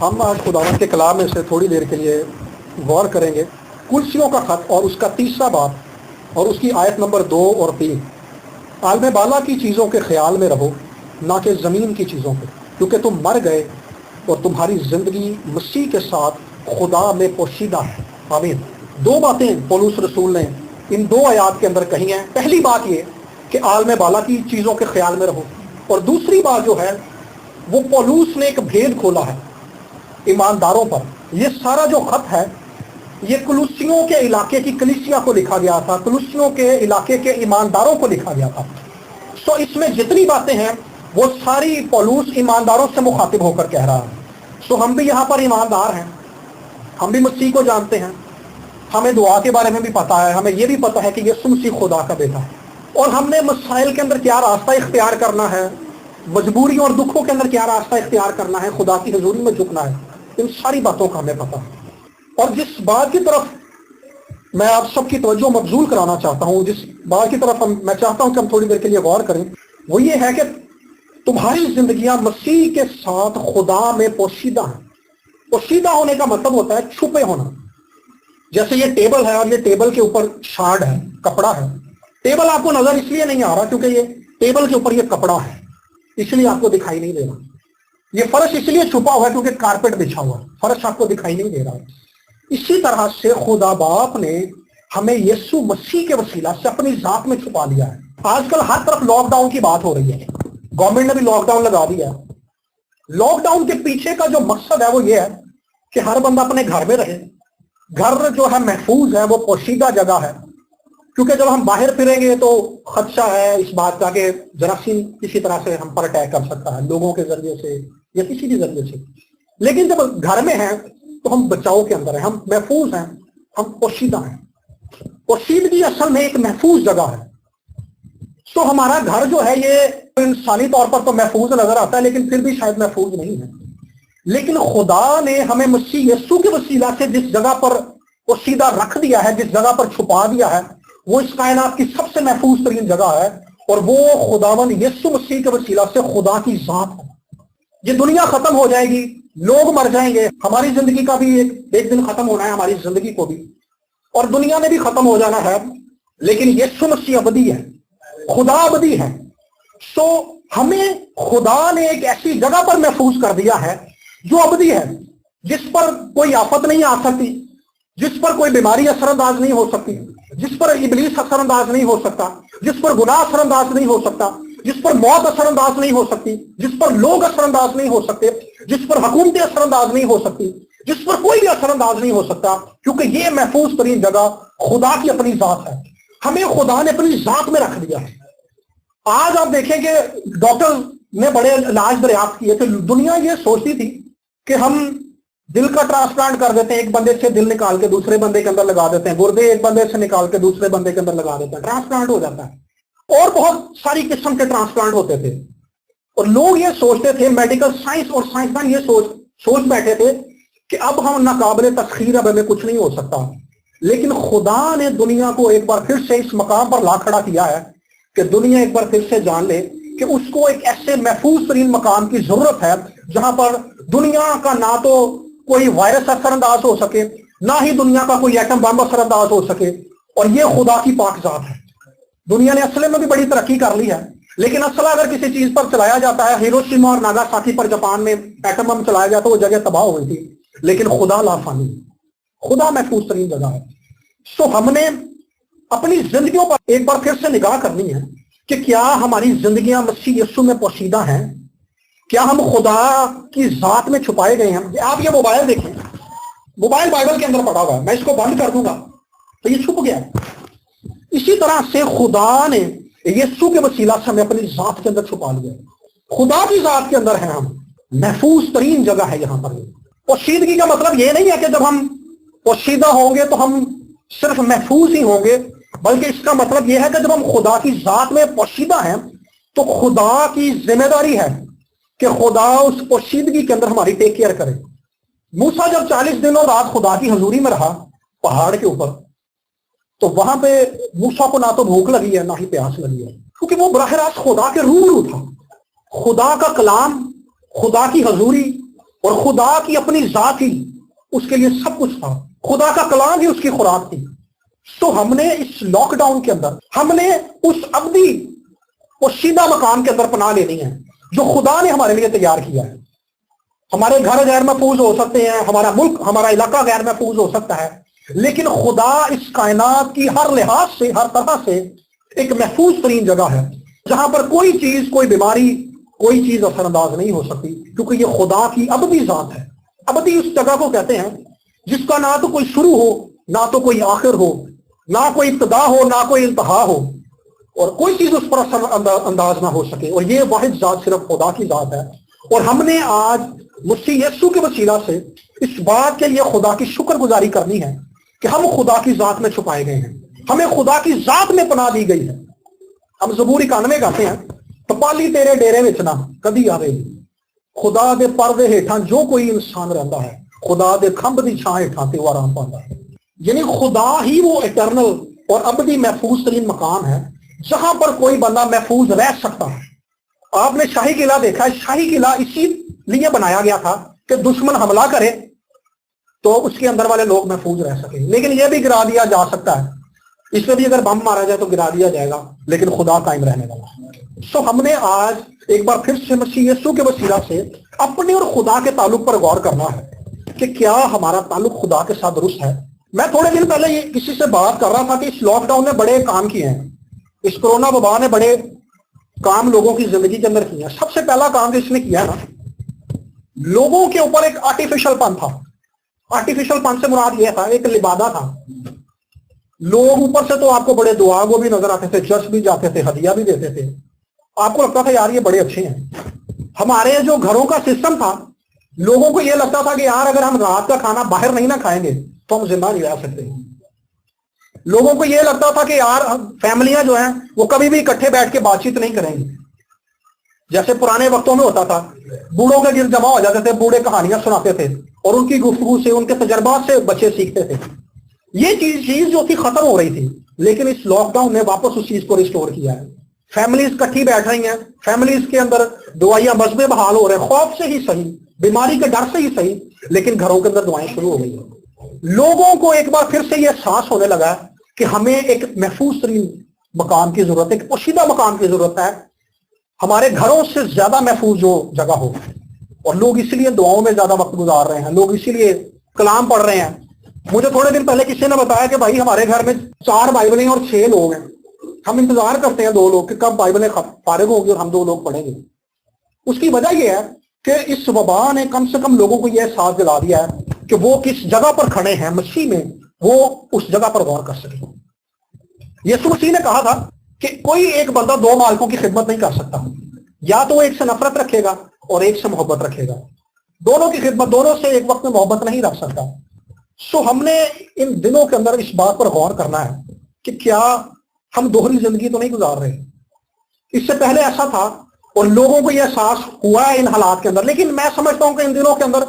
ہم آج خداوند کے کلام میں سے تھوڑی دیر کے لیے غور کریں گے کلسیوں کا خط اور اس کا تیسرا باب اور اس کی آیت نمبر 2 اور 3۔ عالم بالا کی چیزوں کے خیال میں رہو، نہ کہ زمین کی چیزوں کے، کیونکہ تم مر گئے اور تمہاری زندگی مسیح کے ساتھ خدا میں پوشیدہ ہے۔ آمین۔ دو باتیں پولس رسول نے ان دو آیات کے اندر کہی ہیں۔ پہلی بات یہ کہ عالم بالا کی چیزوں کے خیال میں رہو، اور دوسری بات جو ہے وہ پولس نے ایک بھید کھولا ہے ایمانداروں پر۔ یہ سارا جو خط ہے یہ کلوسیوں کے علاقے کی کلیسیا کو لکھا گیا تھا، کلوسیوں کے علاقے کے ایمانداروں کو لکھا گیا تھا۔ سو اس میں جتنی باتیں ہیں وہ ساری پولس ایمانداروں سے مخاطب ہو کر کہہ رہا ہے۔ سو ہم بھی یہاں پر ایماندار ہیں، ہم بھی مسیح کو جانتے ہیں، ہمیں دعا کے بارے میں بھی پتا ہے، ہمیں یہ بھی پتا ہے کہ یسوع مسیح خدا کا بیٹا ہے، اور ہم نے مسائل کے اندر کیا راستہ اختیار کرنا ہے، مجبوریوں اور دکھوں کے اندر کیا راستہ اختیار کرنا ہے، خدا کی حضوری میں جھکنا ہے، ان ساری باتوں کا ہمیں پتا ہے۔ اور جس بات کی طرف میں آپ سب کی توجہ مبذول کرانا چاہتا ہوں، جس بات کی طرف میں چاہتا ہوں کہ ہم تھوڑی دیر کے لیے غور کریں، وہ یہ ہے کہ تمہاری زندگیاں مسیح کے ساتھ خدا میں پوشیدہ ہیں۔ پوشیدہ ہونے کا مطلب ہوتا ہے چھپے ہونا۔ جیسے یہ ٹیبل ہے اور یہ ٹیبل کے اوپر شارڈ ہے، کپڑا ہے۔ ٹیبل آپ کو نظر اس لیے نہیں آ رہا کیونکہ یہ ٹیبل کے اوپر یہ کپڑا ہے، اس لیے آپ کو دکھائی نہیں دے رہا۔ یہ فرش اس لیے چھپا ہوا ہے کیونکہ کارپیٹ بچھا ہوا ہے، فرش آپ کو دکھائی نہیں دے رہا ہے۔ اسی طرح سے خدا باپ نے ہمیں یسوع مسیح کے وسیلہ سے اپنی ذات میں چھپا لیا ہے۔ آج کل ہر طرف لاک ڈاؤن کی بات ہو رہی ہے، گورنمنٹ نے بھی لاک ڈاؤن لگا دیا ہے۔ لاک ڈاؤن کے پیچھے کا جو مقصد ہے وہ یہ ہے کہ ہر بندہ اپنے گھر میں رہے۔ گھر جو ہے محفوظ ہے، وہ پوشیدہ جگہ ہے، کیونکہ جب ہم باہر پھریں گے تو خدشہ ہے اس بات کا کہ جراثیم کسی طرح سے ہم پر اٹیک کر سکتا ہے، لوگوں کے ذریعے سے یا کسی بھی ذریعے سے۔ لیکن جب گھر میں ہیں تو ہم بچاؤ کے اندر ہیں، ہم محفوظ ہیں، ہم پوشیدہ ہیں۔ پوشیدگی اصل میں ایک محفوظ جگہ ہے۔ سو ہمارا گھر جو ہے یہ انسانی طور پر تو محفوظ نظر آتا ہے، لیکن پھر بھی شاید محفوظ نہیں ہے۔ لیکن خدا نے ہمیں مسیح یسوع کے وسیلہ سے جس جگہ پر پوشیدہ رکھ دیا ہے، جس جگہ پر چھپا دیا ہے، وہ اس کائنات کی سب سے محفوظ ترین جگہ ہے، اور وہ خداوند یسوع مسیح کے وسیلہ سے خدا کی ذات ہے۔ یہ دنیا ختم ہو جائے گی، لوگ مر جائیں گے، ہماری زندگی کا بھی ایک دن ختم ہونا ہے، ہماری زندگی کو بھی، اور دنیا نے بھی ختم ہو جانا ہے، لیکن یسوع مسیح ابدی ہے، خدا ابدی ہے۔ سو ہمیں خدا نے ایک ایسی جگہ پر محفوظ کر دیا ہے جو ابدی ہے، جس پر کوئی آفت نہیں آ سکتی، جس پر کوئی بیماری اثر انداز نہیں ہو سکتی، جس پر ابلیس اثر انداز نہیں ہو سکتا، جس پر گناہ اثر انداز نہیں ہو سکتا، جس پر موت اثر انداز نہیں ہو سکتی، جس پر لوگ اثر انداز نہیں ہو سکتے، جس پر حکومتیں اثر انداز نہیں ہو سکتی، جس پر کوئی بھی اثر انداز نہیں ہو سکتا، کیونکہ یہ محفوظ ترین جگہ خدا کی اپنی ذات ہے۔ ہمیں خدا نے اپنی ذات میں رکھ دیا ہے۔ آج آپ دیکھیں کہ ڈاکٹر نے بڑے علاج دریافت کیے تھے۔ دنیا یہ سوچتی تھی کہ ہم دل کا ٹرانسپلانٹ کر دیتے ہیں، ایک بندے سے دل نکال کے دوسرے بندے کے اندر لگا دیتے ہیں، گردے ایک بندے سے نکال کے دوسرے بندے کے اندر لگا دیتے ہیں، ٹرانسپلانٹ ہو جاتا ہے، اور بہت ساری قسم کے ٹرانسپلانٹ ہوتے تھے۔ اور لوگ یہ سوچتے تھے، میڈیکل سائنس اور سائنسدان یہ سوچ بیٹھے تھے کہ اب ہم ناقابل تسخیر، اب ہمیں کچھ نہیں ہو سکتا۔ لیکن خدا نے دنیا کو ایک بار پھر سے اس مقام پر لا کھڑا کیا ہے کہ دنیا ایک بار پھر سے جان لے کہ اس کو ایک ایسے محفوظ ترین مقام کی ضرورت ہے جہاں پر دنیا کا نہ تو کوئی وائرس اثر انداز ہو سکے، نہ ہی دنیا کا کوئی ایٹم بم اثر انداز ہو سکے، اور یہ خدا کی پاک ذات ہے۔ دنیا نے اصل میں بھی بڑی ترقی کر لی ہے، لیکن اسلحہ اگر کسی چیز پر چلایا جاتا ہے، ہیروشیما اور ناگاساکی پر جاپان میں ایٹم بم چلایا جاتا ہے، وہ جگہ تباہ ہوئی تھی، لیکن خدا لافانی، خدا محفوظ ترین جگہ ہے۔ سو ہم نے اپنی زندگیوں پر ایک بار پھر سے نگاہ کرنی ہے کہ کیا ہماری زندگیاں مسیح یسوع میں پوشیدہ ہیں؟ کیا ہم خدا کی ذات میں چھپائے گئے ہیں؟ آپ یہ موبائل دیکھیں، موبائل بائبل کے اندر پڑا ہوا ہے، میں اس کو بند کر دوں گا تو یہ چھپ گیا ہے۔ اسی طرح سے خدا نے یسوع کے وسیلہ سے ہمیں اپنی ذات کے اندر چھپا لیا ہے، خدا کی ذات کے اندر ہے ہم، محفوظ ترین جگہ ہے یہاں پر۔ پوشیدگی کا مطلب یہ نہیں ہے کہ جب ہم پوشیدہ ہوں گے تو ہم صرف محفوظ ہی ہوں گے، بلکہ اس کا مطلب یہ ہے کہ جب ہم خدا کی ذات میں پوشیدہ ہیں تو خدا کی ذمہ داری ہے کہ خدا اس پوشیدگی کے اندر ہماری ٹیک کیئر کرے۔ موسیٰ جب 40 دن اور رات خدا کی حضوری میں رہا پہاڑ کے اوپر، تو وہاں پہ موسیٰ کو نہ تو بھوک لگی ہے نہ ہی پیاس لگی ہے، کیونکہ وہ براہ راست خدا کے روبرو تھا۔ خدا کا کلام، خدا کی حضوری اور خدا کی اپنی ذات ہی اس کے لیے سب کچھ تھا، خدا کا کلام ہی اس کی خوراک تھی۔ تو ہم نے اس لاک ڈاؤن کے اندر ہم نے اس ابدی پوشیدہ مقام کے اندر پناہ لینی ہے جو خدا نے ہمارے لیے تیار کیا ہے۔ ہمارے گھر غیر محفوظ ہو سکتے ہیں، ہمارا ملک، ہمارا علاقہ غیر محفوظ ہو سکتا ہے، لیکن خدا اس کائنات کی ہر لحاظ سے، ہر طرح سے ایک محفوظ ترین جگہ ہے جہاں پر کوئی چیز، کوئی بیماری، کوئی چیز اثر انداز نہیں ہو سکتی، کیونکہ یہ خدا کی ابدی ذات ہے۔ ابدی اس جگہ کو کہتے ہیں جس کا نہ تو کوئی شروع ہو، نہ تو کوئی آخر ہو، نہ کوئی ابتدا ہو، نہ کوئی انتہا ہو، اور کوئی چیز اس پر اثر انداز نہ ہو سکے، اور یہ واحد ذات صرف خدا کی ذات ہے۔ اور ہم نے آج مسیح یسوع کے وسیلہ سے اس بات کے لیے خدا کی شکر گزاری کرنی ہے کہ ہم خدا کی ذات میں چھپائے گئے ہیں، ہمیں خدا کی ذات میں پناہ دی گئی ہے۔ ہم زبور 91 گاتے ہیں، تپالی تیرے ڈیرے وچ نہ کدی آوے گی، خدا دے پردے ہیٹھاں جو کوئی انسان رہتا ہے، خدا دے کھمب دی چھاں ہیٹھاں تے وہ آرام پاتا ہے۔ یعنی خدا ہی وہ ایٹرنل اور ابدی محفوظ ترین مقام ہے جہاں پر کوئی بندہ محفوظ رہ سکتا ہے۔ آپ نے شاہی قلعہ دیکھا ہے، شاہی قلعہ اسی لیے بنایا گیا تھا کہ دشمن حملہ کرے تو اس کے اندر والے لوگ محفوظ رہ سکیں، لیکن یہ بھی گرا دیا جا سکتا ہے، اس میں بھی اگر بم مارا جائے تو گرا دیا جائے گا، لیکن خدا قائم رہنے والا ہے۔ سو ہم نے آج ایک بار پھر سے مسیح یسوع کے وسیلہ سے اپنے اور خدا کے تعلق پر غور کرنا ہے کہ کیا ہمارا تعلق خدا کے ساتھ درست ہے۔ میں تھوڑے دن پہلے یہ کسی سے بات کر رہا تھا کہ اس لاک ڈاؤن نے بڑے کام کیے ہیں، اس کورونا وبا نے بڑے کام لوگوں کی زندگی کے اندر کیے ہیں۔ سب سے پہلا کام جو اس نے کیا نا، لوگوں کے اوپر ایک آرٹیفیشل پن تھا۔ آرٹیفیشل پن سے مراد یہ تھا، ایک لبادہ تھا۔ لوگ اوپر سے تو آپ کو بڑے دعا وہ بھی نظر آتے تھے، چرچ بھی جاتے تھے، ہدیہ بھی دیتے تھے، آپ کو لگتا تھا یار یہ بڑے اچھے ہیں۔ ہمارے جو گھروں کا سسٹم تھا، لوگوں کو یہ لگتا تھا کہ یار اگر ہم رات کا کھانا باہر نہیں نہ کھائیں گے تو ہم زندہ نہیں رہ سکتے۔ لوگوں کو یہ لگتا تھا کہ یار فیملیاں جو ہیں وہ کبھی بھی اکٹھے بیٹھ کے بات چیت نہیں کریں گی، جیسے پرانے وقتوں میں ہوتا تھا، بوڑھوں کے گرد جمع ہو جاتے تھے، بوڑھے کہانیاں سناتے تھے اور ان کی گفتگو سے، ان کے تجربات سے بچے سیکھتے تھے۔ یہ چیز جو تھی ختم ہو رہی تھی، لیکن اس لاک ڈاؤن نے واپس اس چیز کو ریسٹور کیا ہے۔ فیملیز کٹھی بیٹھ رہی ہیں، فیملیز کے اندر دعائیاں مذہبیں بحال ہو رہے ہیں، خوف سے ہی صحیح، بیماری کے ڈر سے ہی صحیح، لیکن گھروں کے اندر دعائیں شروع ہو گئی ہیں۔ لوگوں کو ایک بار پھر سے یہ احساس ہونے لگا کہ ہمیں ایک محفوظ ترین مقام کی ضرورت ہے، ایک پوشیدہ مقام کی ضرورت ہے، ہمارے گھروں سے زیادہ محفوظ جو جگہ ہو۔ اور لوگ اسی لیے دعاؤں میں زیادہ وقت گزار رہے ہیں، لوگ اسی لیے کلام پڑھ رہے ہیں۔ مجھے تھوڑے دن پہلے کسی نے بتایا کہ بھائی ہمارے گھر میں 4 بائبلیں اور 6 لوگ ہیں، ہم انتظار کرتے ہیں 2 لوگ کہ کب بائبلیں فارغ ہوگی اور ہم 2 لوگ پڑھیں گے۔ اس کی وجہ یہ ہے کہ اس وبا نے کم سے کم لوگوں کو یہ احساس دلا دیا ہے کہ وہ کس جگہ پر کھڑے ہیں مسیح میں، وہ اس جگہ پر غور کر سکیں۔ یسوع مسیح نے کہا تھا کہ کوئی ایک بندہ 2 مالکوں کی خدمت نہیں کر سکتا، یا تو وہ ایک سے نفرت رکھے گا اور ایک سے محبت رکھے گا، دونوں کی خدمت، دونوں سے ایک وقت میں محبت نہیں رکھ سکتا۔ سو ہم نے ان دنوں کے اندر اس بات پر غور کرنا ہے کہ کیا ہم دوہری زندگی تو نہیں گزار رہے۔ اس سے پہلے ایسا تھا اور لوگوں کو یہ احساس ہوا ہے ان حالات کے اندر، لیکن میں سمجھتا ہوں کہ ان دنوں کے اندر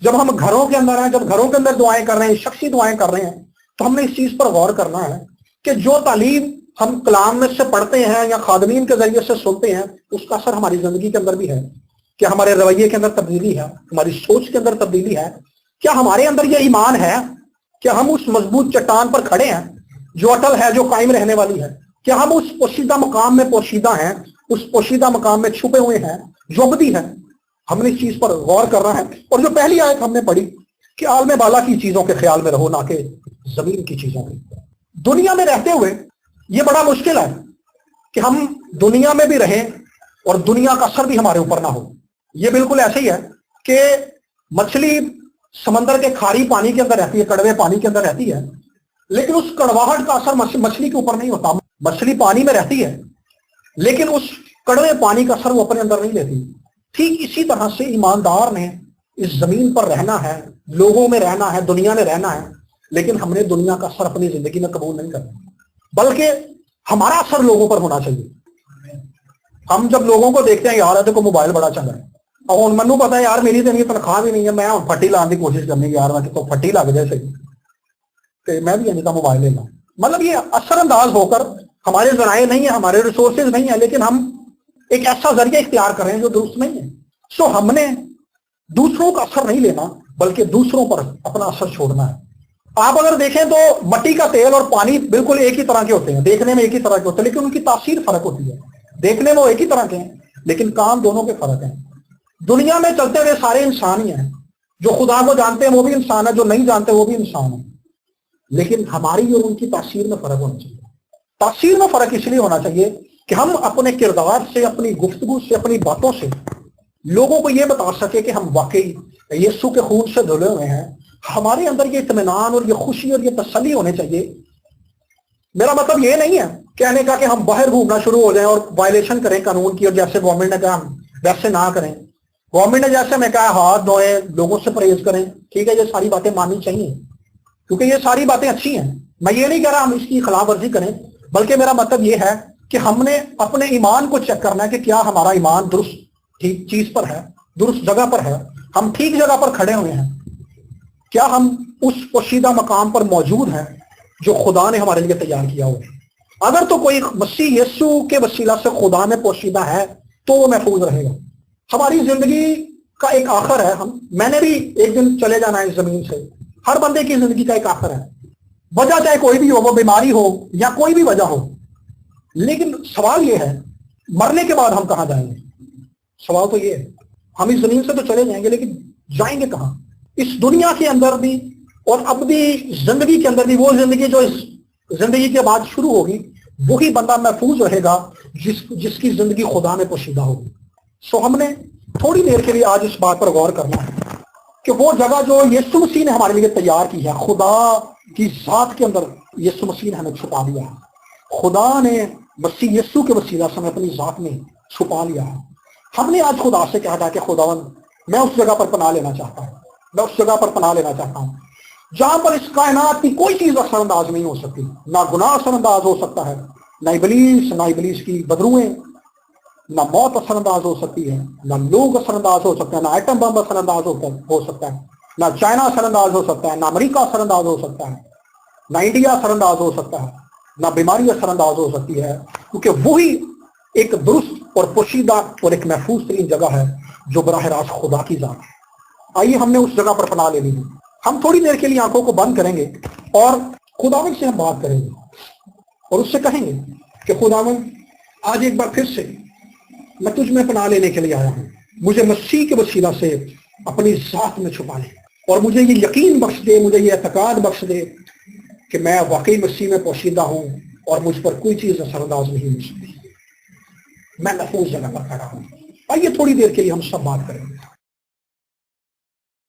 جب ہم گھروں کے اندر ہیں، جب گھروں کے اندر دعائیں کر رہے ہیں، شخصی دعائیں کر رہے ہیں، تو ہم نے اس چیز پر غور کرنا ہے کہ جو تعلیم ہم کلام میں سے پڑھتے ہیں یا خادمین کے ذریعے سے سنتے ہیں، اس کا اثر ہماری زندگی کے اندر بھی ہے۔ کیا ہمارے رویے کے اندر تبدیلی ہے، ہماری سوچ کے اندر تبدیلی ہے؟ کیا ہمارے اندر یہ ایمان ہے؟ کیا ہم اس مضبوط چٹان پر کھڑے ہیں جو اٹل ہے، جو قائم رہنے والی ہے؟ کیا ہم اس پوشیدہ مقام میں پوشیدہ ہیں، اس پوشیدہ مقام میں چھپے ہوئے ہیں جو ابدی ہے؟ ہم نے اس چیز پر غور کرنا ہے۔ اور جو پہلی آیت ہم نے پڑھی کہ عالم بالا کی چیزوں کے خیال میں رہو، نہ کہ زمین کی چیزوں کی۔ دنیا میں رہتے ہوئے یہ بڑا مشکل ہے کہ ہم دنیا میں بھی رہیں اور دنیا کا اثر بھی ہمارے اوپر نہ ہو۔ یہ بالکل ایسے ہی ہے کہ مچھلی سمندر کے کھاری پانی کے اندر رہتی ہے، کڑوے پانی کے اندر رہتی ہے، لیکن اس کڑواہٹ کا اثر مچھلی کے اوپر نہیں ہوتا۔ مچھلی پانی میں رہتی ہے لیکن اس کڑوے پانی کا اثر وہ اپنے اندر نہیں لیتی۔ ٹھیک اسی طرح سے ایماندار نے اس زمین پر رہنا ہے، لوگوں میں رہنا ہے، دنیا میں رہنا ہے، لیکن ہم نے دنیا کا اثر اپنی زندگی میں قبول نہیں کرنا، بلکہ ہمارا اثر لوگوں پر ہونا چاہیے۔ ہم جب لوگوں کو دیکھتے ہیں یار دیکھو موبائل بڑا چل رہا ہے، اب منو پتا ہے یار میری تو نہیں تنخواہ بھی نہیں ہے، میں پھٹی لانے کی کوشش کرنی یار میں تو پھٹی لگ جائے صحیح کہ میں بھی کا موبائل لینا، مطلب یہ اثر انداز ہو کر ہمارے ذرائع نہیں ہیں، ہمارے ریسورسز نہیں ہیں، لیکن ہم ایک ایسا ذریعہ اختیار کر رہے ہیں جو درست نہیں ہے۔ سو ہم نے دوسروں کا اثر نہیں لینا بلکہ دوسروں پر اپنا اثر چھوڑنا ہے۔ آپ اگر دیکھیں تو مٹی کا تیل اور پانی بالکل ایک ہی طرح کے ہوتے ہیں، دیکھنے میں ایک ہی طرح کے ہوتے ہیں، لیکن ان کی تاثیر فرق ہوتی ہے۔ دیکھنے میں وہ ایک ہی طرح کے ہیں لیکن کام دونوں کے فرق ہیں۔ دنیا میں چلتے ہوئے سارے انسان ہی ہیں، جو خدا کو جانتے ہیں وہ بھی انسان ہے، جو نہیں جانتے وہ بھی انسان ہے، لیکن ہماری اور ان کی تاثیر میں فرق ہونا چاہیے۔ تاثیر میں فرق اس لیے ہونا چاہیے کہ ہم اپنے کردار سے، اپنی گفتگو سے، اپنی باتوں سے لوگوں کو یہ بتا سکے کہ ہم واقعی یسوع کے خون سے دھلے ہوئے ہیں۔ ہمارے اندر یہ اطمینان اور یہ خوشی اور یہ تسلی ہونے چاہیے۔ میرا مطلب یہ نہیں ہے کہنے کا کہ ہم باہر گھومنا شروع ہو جائیں اور وائلیشن کریں قانون کی، اور جیسے گورنمنٹ نے کہا ہم ویسے نہ کریں، گورنمنٹ نے جیسے میں کہا ہاتھ دھوئیں، لوگوں سے پرہیز کریں، ٹھیک ہے، یہ ساری باتیں ماننی چاہیے کیونکہ یہ ساری باتیں اچھی ہیں۔ میں یہ نہیں کہہ رہا ہم اس کی خلاف ورزی کریں، بلکہ میرا مطلب یہ ہے کہ ہم نے اپنے ایمان کو چیک کرنا ہے کہ کیا ہمارا ایمان درست ٹھیک چیز پر ہے، درست جگہ پر ہے، ہم ٹھیک جگہ پر کھڑے ہوئے ہیں، کیا ہم اس پوشیدہ مقام پر موجود ہیں جو خدا نے ہمارے لیے تیار کیا ہوا ہے۔ اگر تو کوئی مسیح یسوع کے وسیلہ سے خدا میں پوشیدہ ہے تو وہ محفوظ رہے گا۔ ہماری زندگی کا ایک آخر ہے، میں نے بھی ایک دن چلے جانا ہے اس زمین سے، ہر بندے کی زندگی کا ایک آخر ہے، وجہ چاہے کوئی بھی ہو، وہ بیماری ہو یا کوئی بھی وجہ ہو، لیکن سوال یہ ہے مرنے کے بعد ہم کہاں جائیں گے؟ سوال تو یہ ہے، ہم اس زمین سے تو چلے جائیں گے لیکن جائیں گے کہاں؟ اس دنیا کے اندر بھی اور اپنی زندگی کے اندر بھی وہ زندگی جو اس زندگی کے بعد شروع ہوگی وہی بندہ محفوظ رہے گا جس کی زندگی خدا میں پوشیدہ ہوگی۔ سو ہم نے تھوڑی دیر کے لیے آج اس بات پر غور کرنا ہے کہ وہ جگہ جو یسوع مسیح نے ہمارے لیے تیار کی ہے، خدا کی ذات کے اندر یسوع مسیح نے ہمیں چھپا دیا ہے، خدا نے مسیح یسوع کے وسیلہ سے ہمیں اپنی ذات میں چھپا لیا ہے۔ ہم نے آج خدا سے کہا تھا کہ خداوند میں اس جگہ پر پناہ لینا چاہتا ہوں، میں اس جگہ پر پناہ لینا چاہتا ہوں جہاں پر اس کائنات کی کوئی چیز اثر انداز نہیں ہو سکتی، نہ گناہ اثر انداز ہو سکتا ہے، نہ ابلیس کی بدروئیں، نہ موت اثر انداز ہو سکتی ہے، نہ لوگ اثر انداز ہو سکتے ہیں، نہ ایٹم بم اثر انداز ہو سکتا ہے، نہ چائنا اثر انداز ہو سکتا ہے، نہ امریکہ اثر انداز ہو سکتا ہے، نہ انڈیا اثر انداز ہو سکتا ہے، نہ بیماری اثر انداز ہو سکتی ہے، کیونکہ وہی ایک درست اور پوشیدہ اور ایک محفوظ ترین جگہ ہے جو براہ راست خدا کی ذات ہے۔ آئیے ہم نے اس جگہ پر پناہ لے لی ہے۔ ہم تھوڑی دیر کے لیے آنکھوں کو بند کریں گے اور خداوند سے ہم بات کریں گے اور اس سے کہیں گے کہ خداوند آج ایک بار پھر سے میں تجھ میں پناہ لینے کے لیے آیا ہوں، مجھے مسیح کے وسیلہ سے اپنی ذات میں چھپا لے اور مجھے یہ یقین بخش دے، مجھے یہ اعتقاد بخش دے کہ میں واقعی مسیح میں پوشیدہ ہوں اور مجھ پر کوئی چیز اثر انداز نہیں ہو سکتی، میں محفوظ جگہ پر کھڑا ہوں۔ آئیے تھوڑی دیر کے لیے ہم سب بات کریں گے۔